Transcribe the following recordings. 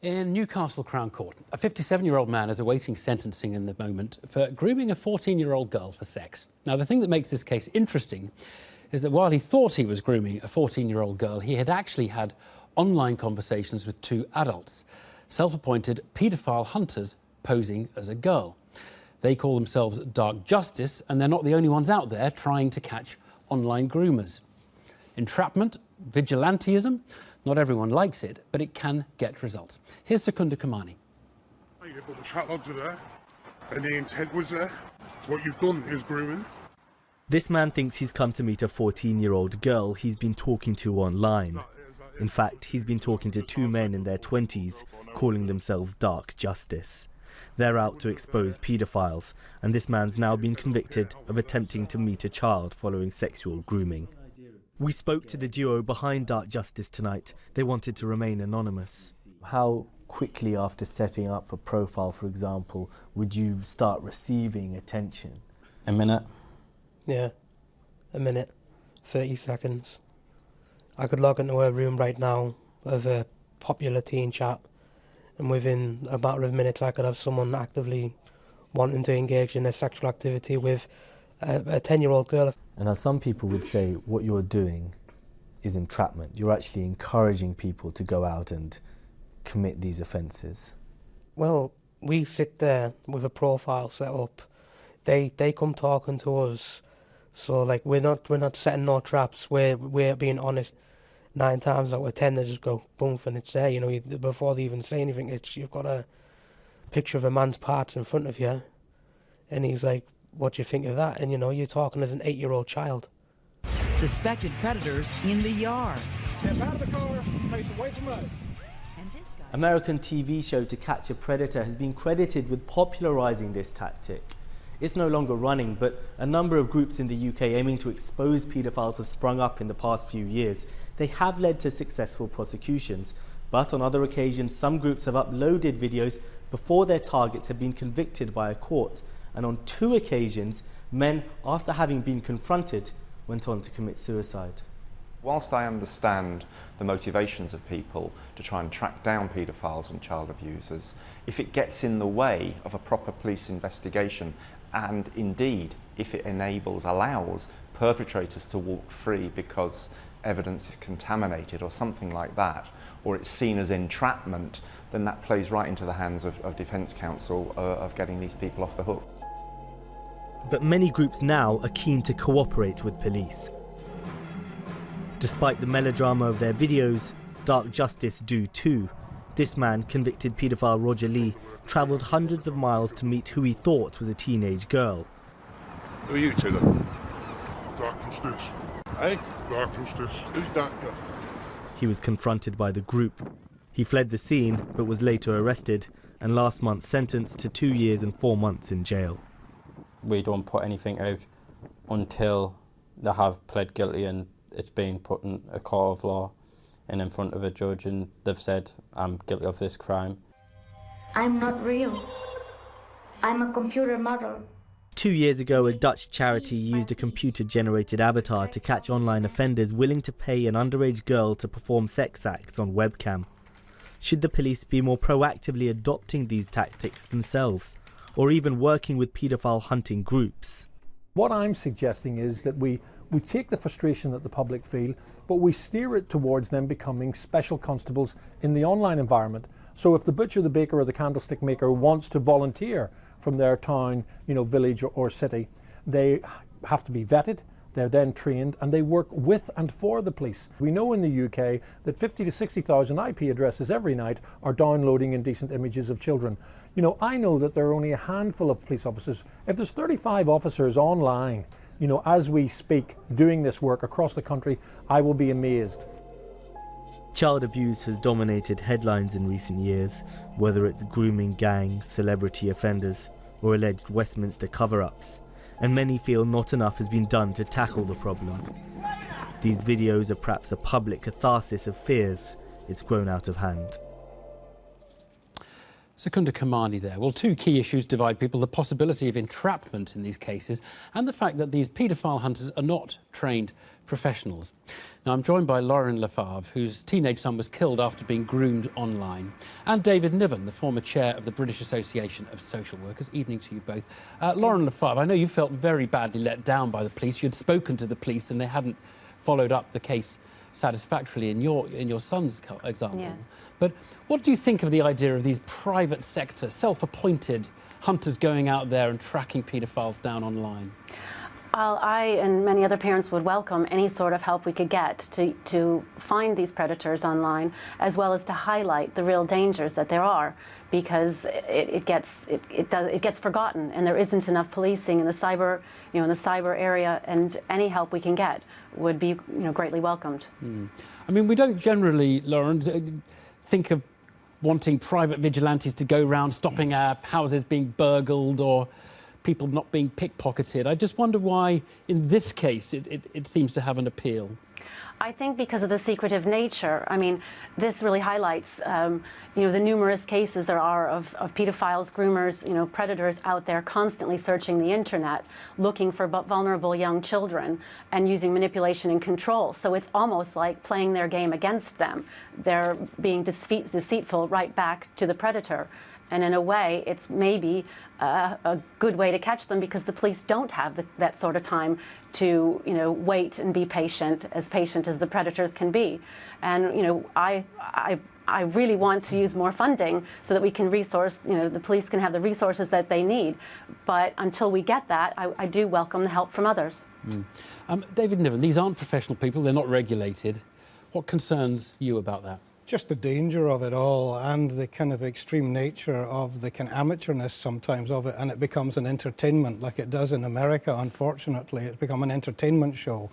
In Newcastle Crown Court, a 57-year-old man is awaiting sentencing in the moment for grooming a 14-year-old girl for sex. Now, the thing that makes this case interesting is that while he thought he was grooming a 14-year-old girl, he had actually had online conversations with two adults, self-appointed paedophile hunters posing as a girl. They call themselves Dark Justice, and they're not the only ones out there trying to catch online groomers. Entrapment, vigilantism, not everyone likes it, but it can get results. Here's Secunda Kamani. But the chat logs are there, and the intent was there. What you've done is grooming. This man thinks he's come to meet a 14-year-old girl he's been talking to online. In fact, he's been talking to two men in their 20s, calling themselves Dark Justice. They're out to expose paedophiles, and this man's now been convicted of attempting to meet a child following sexual grooming. We spoke to the duo behind Dark Justice tonight. They wanted to remain anonymous. How quickly after setting up a profile, for example, would you start receiving attention? A minute. Yeah, a minute, 30 seconds. I could log into a room right now of a popular teen chat, and within a matter of minutes I could have someone actively wanting to engage in a sexual activity with a 10-year-old girl. And as some people would say, what you're doing is entrapment. You're actually encouraging people to go out and commit these offences. Well, we sit there with a profile set up. They come talking to us. So like we're not setting no traps. We're being honest. 9 times out of 10 they just go boom and it's there. You know, before they even say anything, you've got a picture of a man's parts in front of you, and he's like, "What do you think of that?" And you know, you're talking as an 8-year-old child. Suspected predators in the yard. Step out of the car, face away from us. American TV show To Catch a Predator has been credited with popularising this tactic. It's no longer running, but a number of groups in the UK aiming to expose paedophiles have sprung up in the past few years. They have led to successful prosecutions, but on other occasions some groups have uploaded videos before their targets have been convicted by a court. And on 2 occasions, men, after having been confronted, went on to commit suicide. Whilst I understand the motivations of people to try and track down paedophiles and child abusers, if it gets in the way of a proper police investigation, and indeed if it allows perpetrators to walk free because evidence is contaminated or something like that, or it's seen as entrapment, then that plays right into the hands of Defence Counsel of getting these people off the hook. But many groups now are keen to cooperate with police. Despite the melodrama of their videos, Dark Justice do too. This man, convicted paedophile Roger Lee, travelled hundreds of miles to meet who he thought was a teenage girl. Who are you two then? Dark Justice. Hey? Dark Justice. Who's Dark Justice? He was confronted by the group. He fled the scene but was later arrested and last month sentenced to 2 years and 4 months in jail. We don't put anything out until they have pled guilty and it's been put in a court of law and in front of a judge and they've said, I'm guilty of this crime. I'm not real. I'm a computer model. 2 years ago, a Dutch charity used a computer-generated avatar to catch online offenders willing to pay an underage girl to perform sex acts on webcam. Should the police be more proactively adopting these tactics themselves, or even working with paedophile hunting groups? What I'm suggesting is that we take the frustration that the public feel, but we steer it towards them becoming special constables in the online environment. So if the butcher, the baker or the candlestick maker wants to volunteer from their town, village or city, they have to be vetted, they're then trained, and they work with and for the police. We know in the UK that 50 to 60,000 IP addresses every night are downloading indecent images of children. I know that there are only a handful of police officers. If there's 35 officers online, as we speak, doing this work across the country, I will be amazed. Child abuse has dominated headlines in recent years, whether it's grooming gangs, celebrity offenders, or alleged Westminster cover-ups, and many feel not enough has been done to tackle the problem. These videos are perhaps a public catharsis of fears it's grown out of hand. Secunda Kamani there. Well, two key issues divide people: the possibility of entrapment in these cases and the fact that these paedophile hunters are not trained professionals. Now, I'm joined by Lorin, LaFave, whose teenage son was killed after being groomed online, and David Niven, the former chair of the British Association of Social Workers. Evening to you both. Lorin LaFave, I know you felt very badly let down by the police. You'd spoken to the police and they hadn't followed up the case satisfactorily in your son's example. Yes. But what do you think of the idea of these private sector, self-appointed hunters going out there and tracking paedophiles down online? I and many other parents would welcome any sort of help we could get to find these predators online, as well as to highlight the real dangers that there are, because it gets forgotten, and there isn't enough policing in the cyber area, and any help we can get would be greatly welcomed. I mean, we don't generally, Lorin, think of wanting private vigilantes to go around stopping houses being burgled or people not being pickpocketed. I just wonder why, in this case, it seems to have an appeal. I think because of the secretive nature. I mean, this really highlights, the numerous cases there are of pedophiles, groomers, predators out there constantly searching the internet, looking for vulnerable young children and using manipulation and control. So it's almost like playing their game against them. They're being deceitful right back to the predator. And in a way, it's maybe a good way to catch them, because the police don't have that sort of time to, wait and be patient as the predators can be. And, I really want to use more funding so that we can resource, the police can have the resources that they need. But until we get that, I do welcome the help from others. David Niven, these aren't professional people, they're not regulated. What concerns you about that? Just the danger of it all, and the kind of extreme nature of the kind of amateurness sometimes of it, and it becomes an entertainment like it does in America, unfortunately. It's become an entertainment show.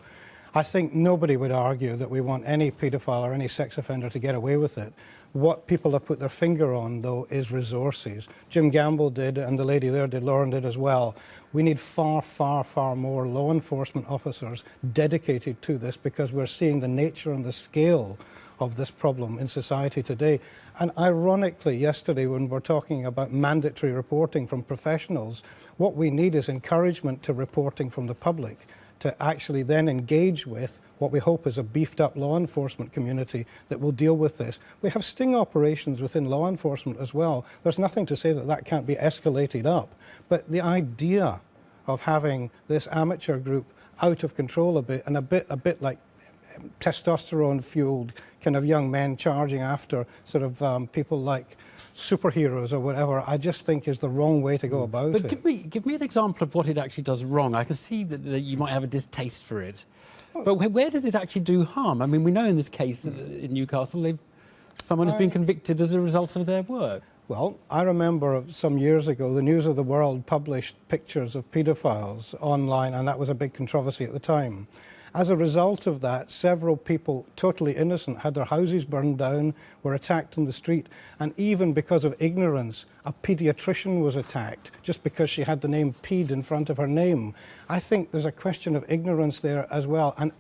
I think nobody would argue that we want any paedophile or any sex offender to get away with it. What people have put their finger on, though, is resources. Jim Gamble did, and the lady there did, Lorin did as well. We need far, far, far more law enforcement officers dedicated to this, because we're seeing the nature and the scale of this problem in society today. And ironically, yesterday when we're talking about mandatory reporting from professionals, what we need is encouragement to reporting from the public, to actually then engage with what we hope is a beefed up law enforcement community that will deal with this. We have sting operations within law enforcement as well. There's nothing to say that that can't be escalated up. But the idea of having this amateur group out of control a bit, and a bit like testosterone-fueled kind of young men charging after sort of people like superheroes or whatever, I just think is the wrong way to go about it. But give me an example of what it actually does wrong. I can see that you might have a distaste for it. But where does it actually do harm? I mean, we know in this case in Newcastle, someone has been convicted as a result of their work. Well, I remember some years ago, the News of the World published pictures of paedophiles online, and that was a big controversy at the time. As a result of that, several people, totally innocent, had their houses burned down, were attacked in the street, and even because of ignorance, a paediatrician was attacked just because she had the name Ped in front of her name. I think there's a question of ignorance there as well, and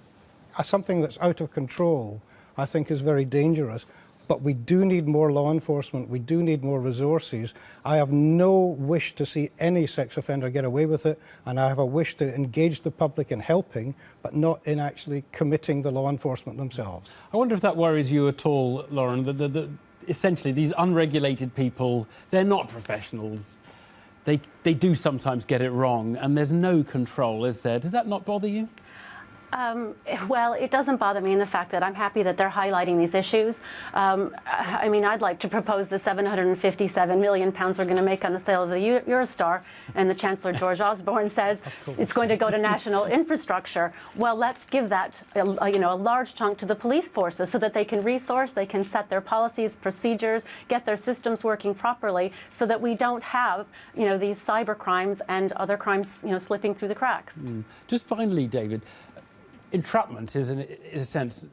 something that's out of control, I think, is very dangerous. But we do need more law enforcement, we do need more resources. I have no wish to see any sex offender get away with it, and I have a wish to engage the public in helping, but not in actually committing the law enforcement themselves. I wonder if that worries you at all, Lorin, essentially these unregulated people, they're not professionals. They do sometimes get it wrong, and there's no control, is there? Does that not bother you? Well, it doesn't bother me in the fact that I'm happy that they're highlighting these issues. I mean, I'd like to propose the £757 million we're going to make on the sale of the Eurostar, and the Chancellor George Osborne says it's going to go to national infrastructure. Well, let's give that a large chunk to the police forces so that they can resource, they can set their policies, procedures, get their systems working properly, so that we don't have these cyber crimes and other crimes slipping through the cracks. Just finally, David, entrapment is, in a sense,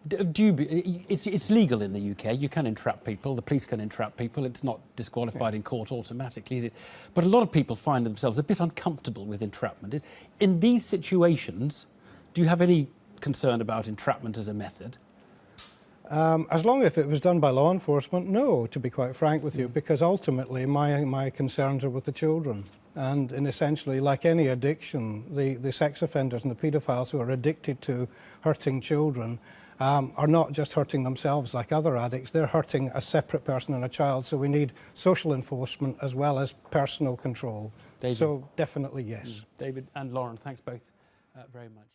it's legal in the UK. You can entrap people. The police can entrap people. It's not disqualified in court automatically, is it? But a lot of people find themselves a bit uncomfortable with entrapment. In these situations, do you have any concern about entrapment as a method? As long as it was done by law enforcement, no, to be quite frank with you, because ultimately my concerns are with the children. And essentially, like any addiction, the sex offenders and the paedophiles who are addicted to hurting children are not just hurting themselves like other addicts, they're hurting a separate person and a child. So we need social enforcement as well as personal control. David. So definitely yes. David and Lorin, thanks both very much.